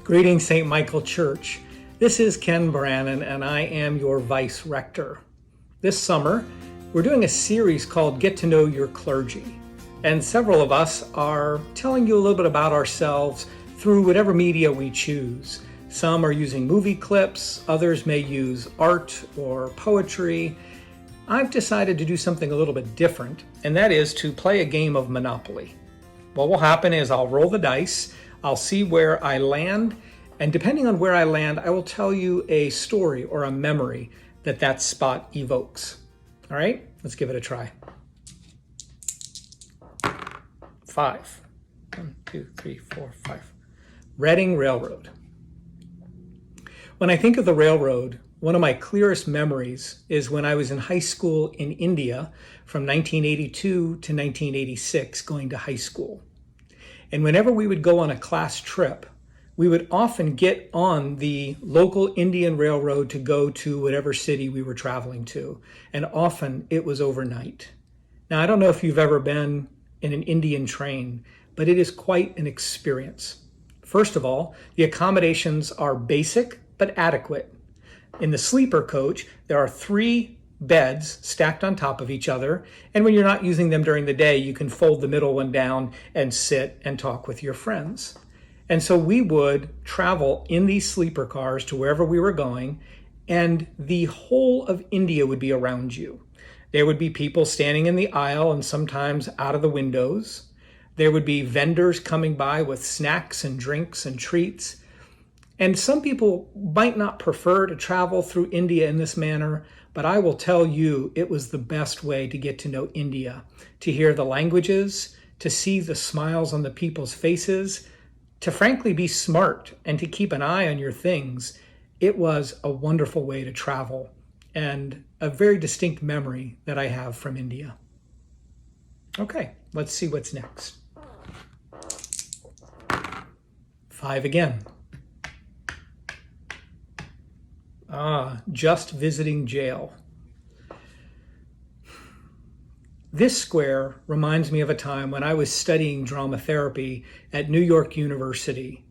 Greetings, St. Michael Church. This is Ken Brannon, and I am your Vice Rector. This summer, we're doing a series called Get to Know Your Clergy. And several of us are telling you a little bit about ourselves through whatever media we choose. Some are using movie clips, others may use art or poetry. I've decided to do something a little bit different, and that is to play a game of Monopoly. What will happen is I'll roll the dice, I'll see where I land, and depending on where I land, I will tell you a story or a memory that spot evokes. All right, let's give it a try. 5. 1, 2, 3, 4, 5. Reading Railroad. When I think of the railroad, one of my clearest memories is when I was in high school in India from 1982 to 1986, going to high school. And whenever we would go on a class trip, we would often get on the local Indian railroad to go to whatever city we were traveling to. And often it was overnight. Now, I don't know if you've ever been in an Indian train, but it is quite an experience. First of all, the accommodations are basic but adequate. In the sleeper coach, there are 3 beds stacked on top of each other, and when you're not using them during the day, you can fold the middle one down and sit and talk with your friends. And so we would travel in these sleeper cars to wherever we were going, and the whole of India would be around you. There would be people standing in the aisle and sometimes out of the windows. There would be vendors coming by with snacks and drinks and treats. And some people might not prefer to travel through India in this manner, but I will tell you it was the best way to get to know India, to hear the languages, to see the smiles on the people's faces, to frankly be smart and to keep an eye on your things. It was a wonderful way to travel and a very distinct memory that I have from India. Okay, let's see what's next. 5 again. Just visiting jail. This square reminds me of a time when I was studying drama therapy at New York University.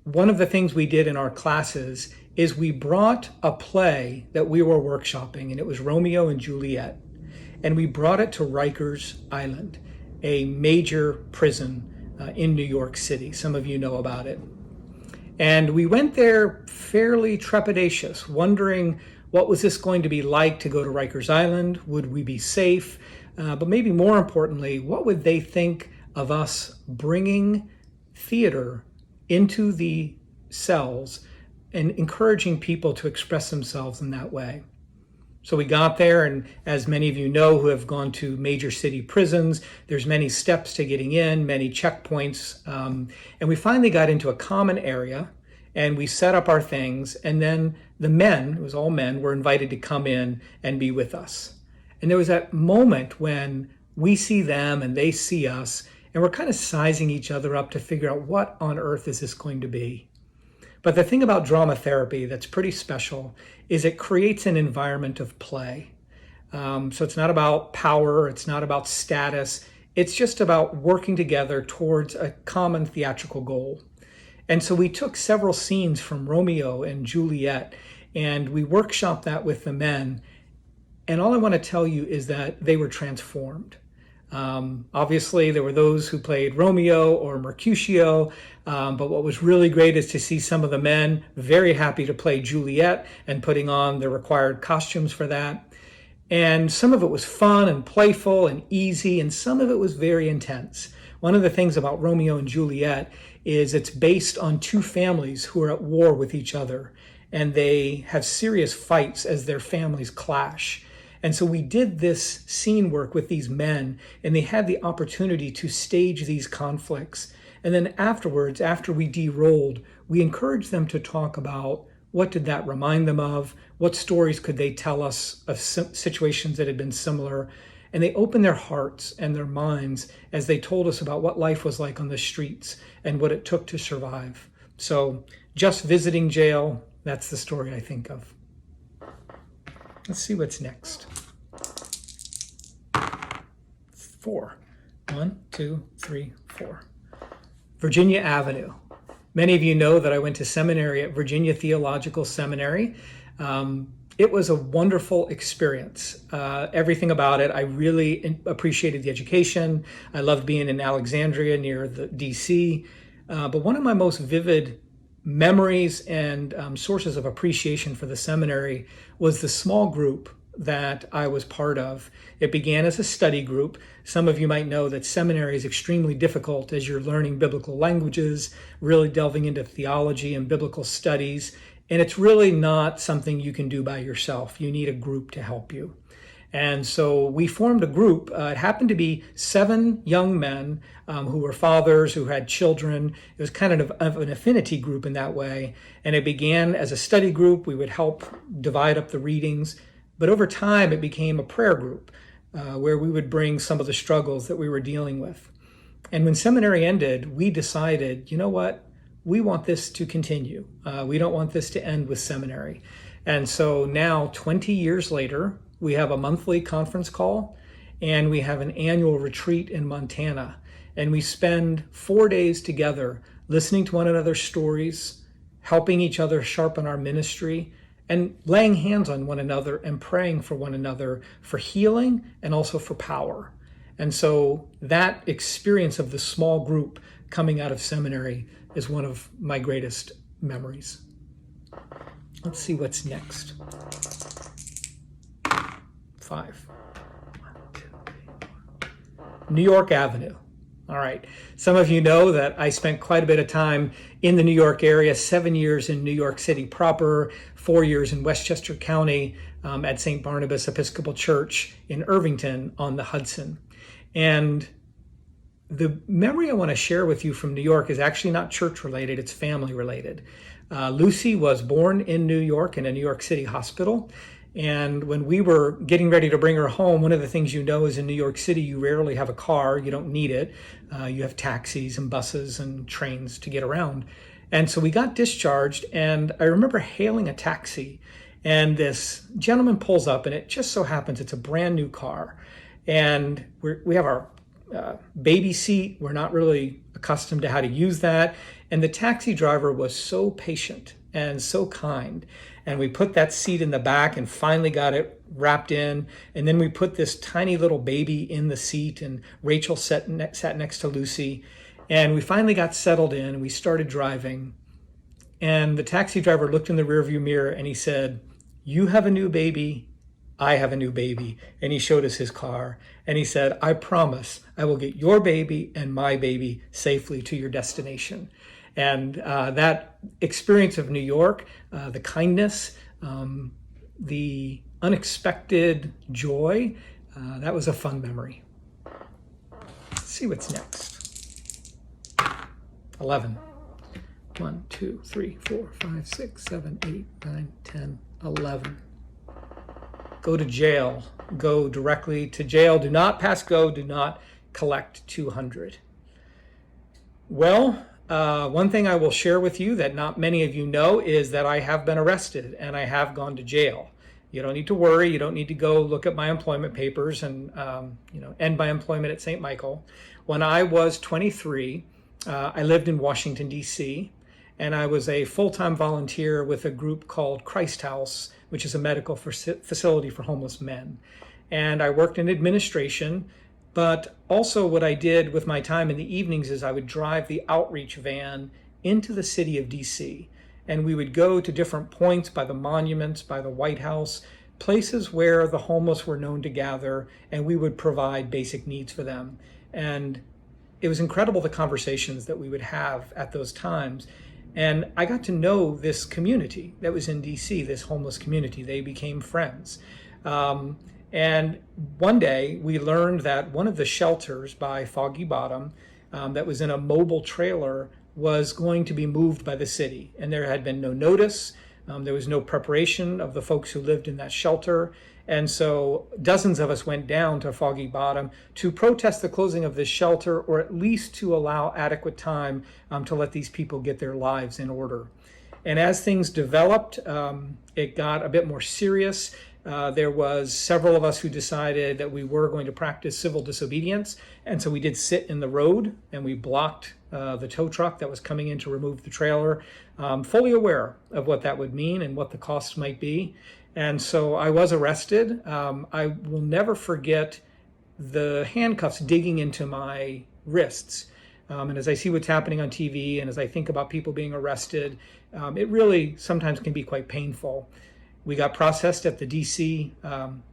One of the things we did in our classes is we brought a play that we were workshopping, and it was Romeo and Juliet. And we brought it to Rikers Island, a major prison in New York City. Some of you know about it. And we went there fairly trepidatious, wondering what was this going to be like to go to Rikers Island? Would we be safe? But maybe more importantly, what would they think of us bringing theater into the cells and encouraging people to express themselves in that way? So we got there, and as many of you know who have gone to major city prisons, there's many steps to getting in, many checkpoints, and we finally got into a common area, and we set up our things, and then the men, it was all men, were invited to come in and be with us. And there was that moment when we see them and they see us, and we're kind of sizing each other up to figure out what on earth is this going to be. But the thing about drama therapy that's pretty special is it creates an environment of play. So it's not about power, it's not about status, it's just about working together towards a common theatrical goal. And so we took several scenes from Romeo and Juliet, and we workshopped that with the men. And all I want to tell you is that they were transformed. Obviously, there were those who played Romeo or Mercutio, but what was really great is to see some of the men very happy to play Juliet and putting on the required costumes for that. And some of it was fun and playful and easy, and some of it was very intense. One of the things about Romeo and Juliet is it's based on 2 families who are at war with each other, and they have serious fights as their families clash. And so we did this scene work with these men, and they had the opportunity to stage these conflicts. And then afterwards, after we de-rolled, we encouraged them to talk about what did that remind them of, what stories could they tell us of situations that had been similar. And they opened their hearts and their minds as they told us about what life was like on the streets and what it took to survive. So just visiting jail, that's the story I think of. Let's see what's next. 4. 1, 2, 3, 4. Virginia Avenue. Many of you know that I went to seminary at Virginia Theological Seminary. It was a wonderful experience. Everything about it, I really appreciated the education. I loved being in Alexandria near the DC. But one of my most vivid memories and sources of appreciation for the seminary was the small group that I was part of. It began as a study group. Some of you might know that seminary is extremely difficult as you're learning biblical languages, really delving into theology and biblical studies. And it's really not something you can do by yourself. You need a group to help you. And so we formed a group. It happened to be 7 young men who were fathers, who had children. It was kind of an affinity group in that way. And it began as a study group. We would help divide up the readings. But over time, it became a prayer group where we would bring some of the struggles that we were dealing with. And when seminary ended, we decided, you know what? We want this to continue. We don't want this to end with seminary. And so now, 20 years later, we have a monthly conference call and we have an annual retreat in Montana. And we spend 4 days together listening to one another's stories, helping each other sharpen our ministry, and laying hands on one another and praying for one another for healing and also for power. And so that experience of the small group coming out of seminary is one of my greatest memories. Let's see what's next. 5. 1, 2, 3, 4. New York Avenue. All right. Some of you know that I spent quite a bit of time in the New York area, 7 years in New York City proper, 4 years in Westchester County at St. Barnabas Episcopal Church in Irvington on the Hudson. And the memory I want to share with you from New York is actually not church related, it's family related. Lucy was born in New York in a New York City hospital. And when we were getting ready to bring her home, one of the things you know is in New York City, you rarely have a car. You don't need it. You have taxis and buses and trains to get around. And so we got discharged, and I remember hailing a taxi, and this gentleman pulls up, and it just so happens it's a brand new car. And we have our baby seat. We're not really accustomed to how to use that. And the taxi driver was so patient and so kind. And we put that seat in the back and finally got it wrapped in. And then we put this tiny little baby in the seat, and Rachel sat next to Lucy. And we finally got settled in and we started driving. And the taxi driver looked in the rearview mirror and he said, "You have a new baby. I have a new baby." And he showed us his car. And he said, "I promise I will get your baby and my baby safely to your destination." And that experience of New York, the kindness, the unexpected joy, that was a fun memory. Let's see what's next. 11. 1, 2, 3, 4, 5, 6, 7, 8, 9, 10, 11. Go to jail. Go directly to jail. Do not pass go. Do not collect 200. Well, one thing I will share with you that not many of you know is that I have been arrested and I have gone to jail. You don't need to worry. You don't need to go look at my employment papers and end my employment at St. Michael. When I was 23, I lived in Washington, D.C., and I was a full-time volunteer with a group called Christ House, which is a medical facility for homeless men. And I worked in administration. But also what I did with my time in the evenings is I would drive the outreach van into the city of DC. And we would go to different points by the monuments, by the White House, places where the homeless were known to gather, and we would provide basic needs for them. And it was incredible the conversations that we would have at those times. And I got to know this community that was in DC, this homeless community. They became friends. And one day we learned that one of the shelters by Foggy Bottom that was in a mobile trailer was going to be moved by the city. And there had been no notice. There was no preparation of the folks who lived in that shelter. And so dozens of us went down to Foggy Bottom to protest the closing of this shelter, or at least to allow adequate time to let these people get their lives in order. And as things developed, it got a bit more serious. There was several of us who decided that we were going to practice civil disobedience, and so we did sit in the road and we blocked the tow truck that was coming in to remove the trailer, fully aware of what that would mean and what the costs might be. And so I was arrested. I will never forget the handcuffs digging into my wrists. And as I see what's happening on TV and as I think about people being arrested, it really sometimes can be quite painful. We got processed at the DC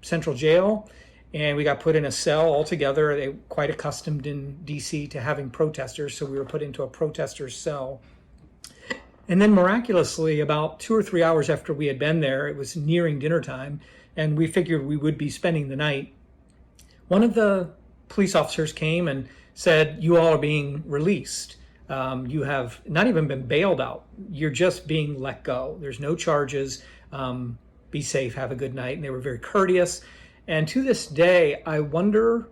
Central Jail, and we got put in a cell altogether. They were quite accustomed in DC to having protesters, so we were put into a protester's cell. And then miraculously, about 2 or 3 hours after we had been there, it was nearing dinner time, and we figured we would be spending the night. One of the police officers came and said, "You all are being released. You have not even been bailed out. You're just being let go. There's no charges. Be safe, have a good night." And they were very courteous. And to this day, I wonder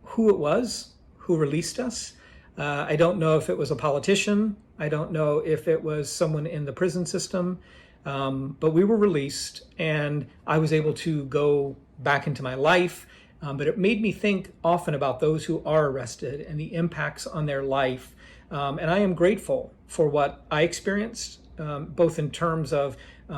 who it was who released us. I don't know if it was a politician. I don't know if it was someone in the prison system. But we were released, and I was able to go back into my life. But it made me think often about those who are arrested and the impacts on their life. And I am grateful for what I experienced, both in terms of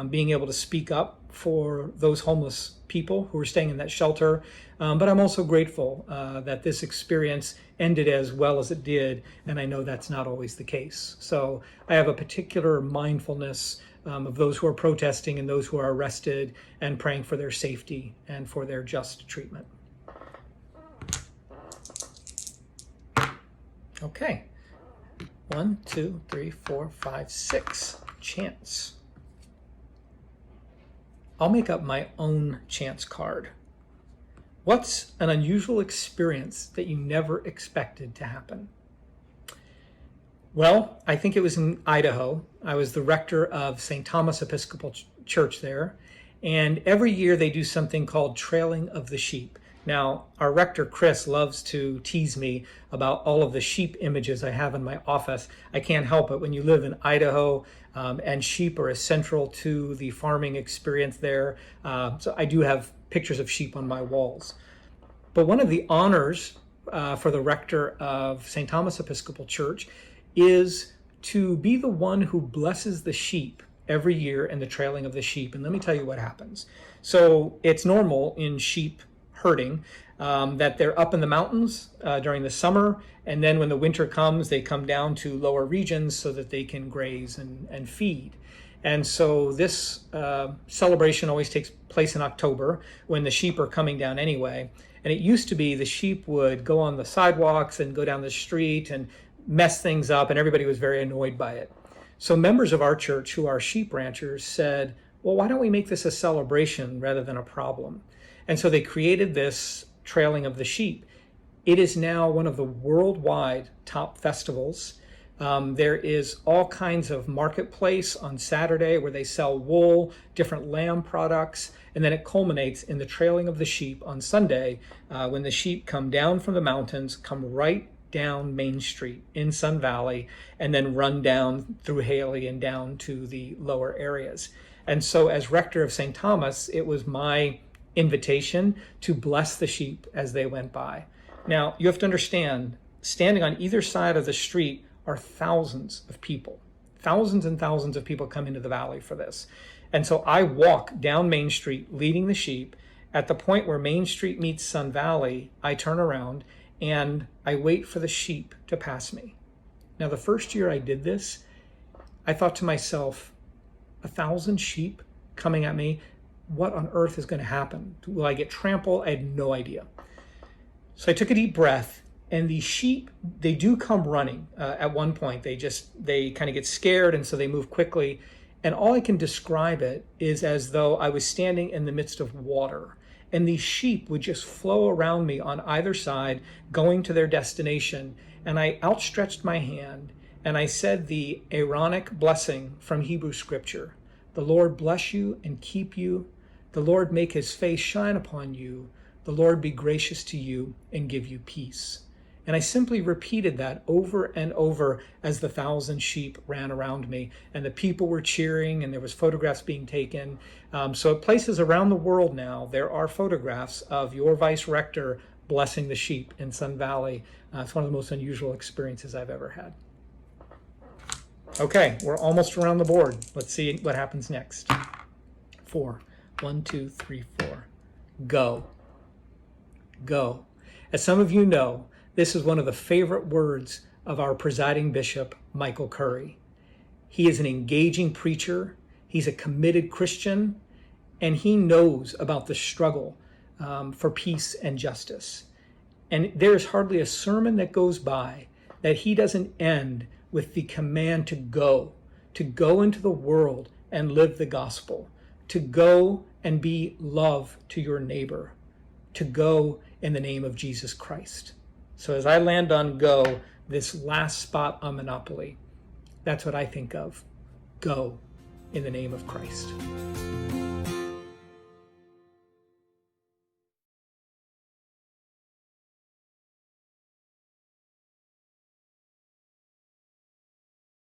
being able to speak up for those homeless people who were staying in that shelter. But I'm also grateful that this experience ended as well as it did, and I know that's not always the case. So I have a particular mindfulness of those who are protesting and those who are arrested, and praying for their safety and for their just treatment. Okay, 1, 2, 3, 4, 5, 6. Chance. I'll make up my own chance card. What's an unusual experience that you never expected to happen? Well, I think it was in Idaho. I was the rector of St. Thomas Episcopal Church there, and every year they do something called Trailing of the Sheep. Now, our rector, Chris, loves to tease me about all of the sheep images I have in my office. I can't help it. When you live in Idaho, and sheep are essential to the farming experience there. So I do have pictures of sheep on my walls. But one of the honors for the rector of St. Thomas Episcopal Church is to be the one who blesses the sheep every year in the trailing of the sheep. And let me tell you what happens. So it's normal in sheep herding that they're up in the mountains during the summer, and then when the winter comes, they come down to lower regions so that they can graze and feed. And so this celebration always takes place in October when the sheep are coming down anyway. And it used to be the sheep would go on the sidewalks and go down the street and mess things up, and everybody was very annoyed by it. So members of our church who are sheep ranchers said, well, why don't we make this a celebration rather than a problem? And so they created this trailing of the sheep. It is now one of the worldwide top festivals. There is all kinds of marketplace on Saturday where they sell wool, different lamb products, and then it culminates in the trailing of the sheep on Sunday when the sheep come down from the mountains, come right down Main Street in Sun Valley, and then run down through Haley and down to the lower areas. And so as rector of St. Thomas, it was my invitation to bless the sheep as they went by. Now, you have to understand, standing on either side of the street are thousands of people. Thousands and thousands of people come into the valley for this. And so I walk down Main Street leading the sheep. At the point where Main Street meets Sun Valley, I turn around and I wait for the sheep to pass me. Now, the first year I did this, I thought to myself, 1,000 sheep coming at me, what on earth is going to happen? Will I get trampled? I had no idea. So I took a deep breath, and the sheep, they do come running at one point. They kind of get scared, and so they move quickly. And all I can describe it is as though I was standing in the midst of water, and these sheep would just flow around me on either side, going to their destination. And I outstretched my hand, and I said the Aaronic blessing from Hebrew scripture. The Lord bless you and keep you. The Lord make his face shine upon you. The Lord be gracious to you and give you peace. And I simply repeated that over and over as the 1,000 sheep ran around me, and the people were cheering, and there was photographs being taken. So at places around the world now, there are photographs of your Vice Rector blessing the sheep in Sun Valley. It's one of the most unusual experiences I've ever had. Okay, we're almost around the board. Let's see what happens next. 4. 1, 2, 3, 4. Go. Go. As some of you know, this is one of the favorite words of our presiding bishop, Michael Curry. He is an engaging preacher. He's a committed Christian, and he knows about the struggle for peace and justice. And there's hardly a sermon that goes by that he doesn't end with the command to go into the world and live the gospel, to go and be love to your neighbor, to go in the name of Jesus Christ. So as I land on go, this last spot on Monopoly, that's what I think of. Go in the name of Christ.